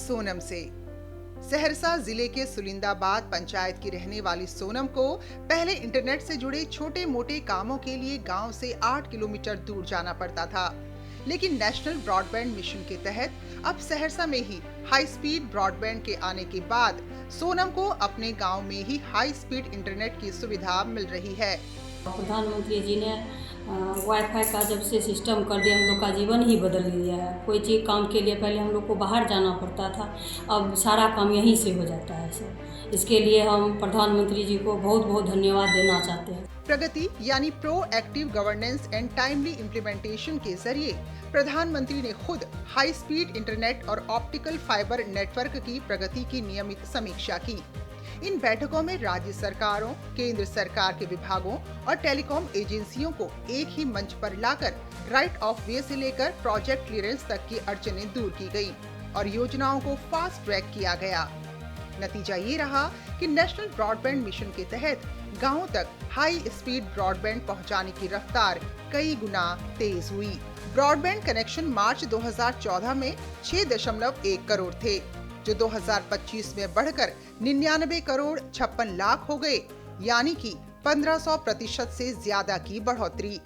सोनम से। सहरसा जिले के सुलिंदाबाद पंचायत की रहने वाली सोनम को पहले इंटरनेट से जुड़े छोटे मोटे कामों के लिए गांव से 8 किलोमीटर दूर जाना पड़ता था, लेकिन नेशनल ब्रॉडबैंड मिशन के तहत अब सहरसा में ही हाई स्पीड ब्रॉडबैंड के आने के बाद सोनम को अपने गांव में ही हाई स्पीड इंटरनेट की सुविधा मिल रही है। प्रधानमंत्री जी ने वाईफाई का जब से सिस्टम कर दिया, हम लोग का जीवन ही बदल दिया है। कोई चीज़ काम के लिए पहले हम लोग को बाहर जाना पड़ता था, अब सारा काम यहीं से हो जाता है सर। इसके लिए हम प्रधानमंत्री जी को बहुत बहुत धन्यवाद देना चाहते हैं। प्रगति यानी pro active governance and timely implementation के जरिए प्रधानमंत्री ने खुद हाई स्पीड इंटरनेट और ऑप्टिकल फाइबर नेटवर्क की प्रगति की नियमित समीक्षा की। इन बैठकों में राज्य सरकारों, केंद्र सरकार के विभागों और टेलीकॉम एजेंसियों को एक ही मंच पर लाकर राइट ऑफ वे से लेकर प्रोजेक्ट क्लियरेंस तक की अड़चनें दूर की गई और योजनाओं को फास्ट ट्रैक किया गया। नतीजा ये रहा कि नेशनल ब्रॉडबैंड मिशन के तहत गांवों तक हाई स्पीड ब्रॉडबैंड पहुंचाने की रफ्तार कई गुना तेज हुई। ब्रॉडबैंड कनेक्शन मार्च 2014 में 6.1 करोड़ थे, जो 2025 में बढ़कर 99 करोड़ 56 लाख हो गए, यानी कि 1500% से ज्यादा की बढ़ोतरी।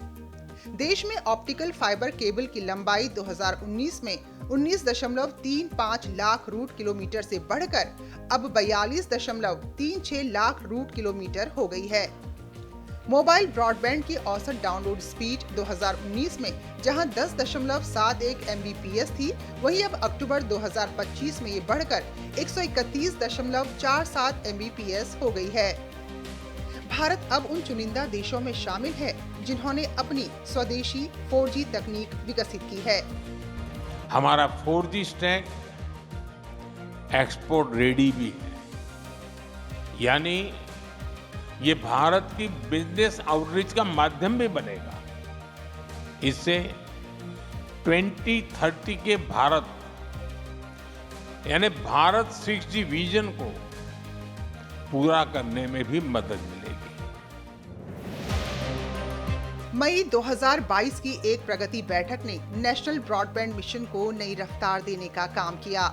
देश में ऑप्टिकल फाइबर केबल की लंबाई 2019 में 19.35 लाख रूट किलोमीटर से बढ़कर अब 42.36 लाख रूट किलोमीटर हो गई है। मोबाइल ब्रॉडबैंड की औसत डाउनलोड स्पीड 2019 में जहां 10.71 MBPS थी, वहीं अब अक्टूबर 2025 में ये बढ़कर 131.47 MBPS हो गई है। भारत अब उन चुनिंदा देशों में शामिल है जिन्होंने अपनी स्वदेशी 4G तकनीक विकसित की है। हमारा 4G स्टैक एक्सपोर्ट रेडी भी है, यानी ये भारत की बिजनेस आउटरीच का माध्यम भी बनेगा। इससे 2030 के भारत यानी भारत 6G विजन को पूरा करने में भी मदद मिलेगी। मई 2022 की एक प्रगति बैठक ने नेशनल ब्रॉडबैंड मिशन को नई रफ्तार देने का काम किया।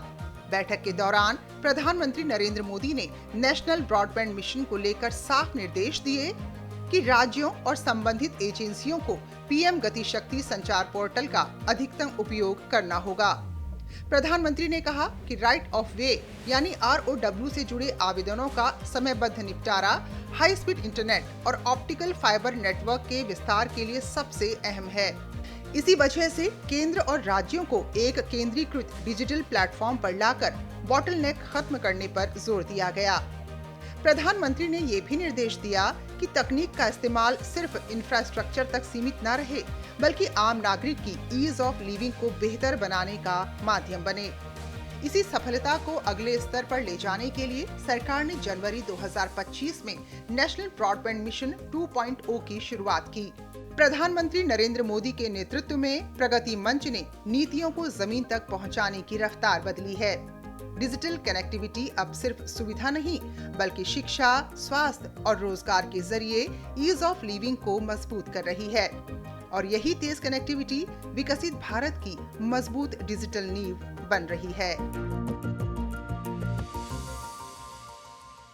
बैठक के दौरान प्रधानमंत्री नरेंद्र मोदी ने नेशनल ब्रॉडबैंड मिशन को लेकर साफ निर्देश दिए कि राज्यों और संबंधित एजेंसियों को पीएम गति शक्ति संचार पोर्टल का अधिकतम उपयोग करना होगा। प्रधानमंत्री ने कहा कि राइट ऑफ वे यानी ROW से जुड़े आवेदनों का समयबद्ध निपटारा हाई स्पीड इंटरनेट और ऑप्टिकल फाइबर नेटवर्क के विस्तार के लिए सबसे अहम है। इसी वजह से केंद्र और राज्यों को एक केंद्रीकृत डिजिटल प्लेटफॉर्म पर लाकर बॉटलनेक खत्म करने पर जोर दिया गया। प्रधानमंत्री ने ये भी निर्देश दिया कि तकनीक का इस्तेमाल सिर्फ इंफ्रास्ट्रक्चर तक सीमित न रहे, बल्कि आम नागरिक की ईज ऑफ लिविंग को बेहतर बनाने का माध्यम बने। इसी सफलता को अगले स्तर पर ले जाने के लिए सरकार ने जनवरी 2025 में नेशनल ब्रॉडबैंड मिशन 2.0 की शुरुआत की। प्रधानमंत्री नरेंद्र मोदी के नेतृत्व में प्रगति मंच ने नीतियों को जमीन तक पहुंचाने की रफ्तार बदली है। डिजिटल कनेक्टिविटी अब सिर्फ सुविधा नहीं, बल्कि शिक्षा, स्वास्थ्य और रोजगार के जरिए ईज ऑफ लिविंग को मजबूत कर रही है। और यही तेज कनेक्टिविटी विकसित भारत की मजबूत डिजिटल नींव बन रही है।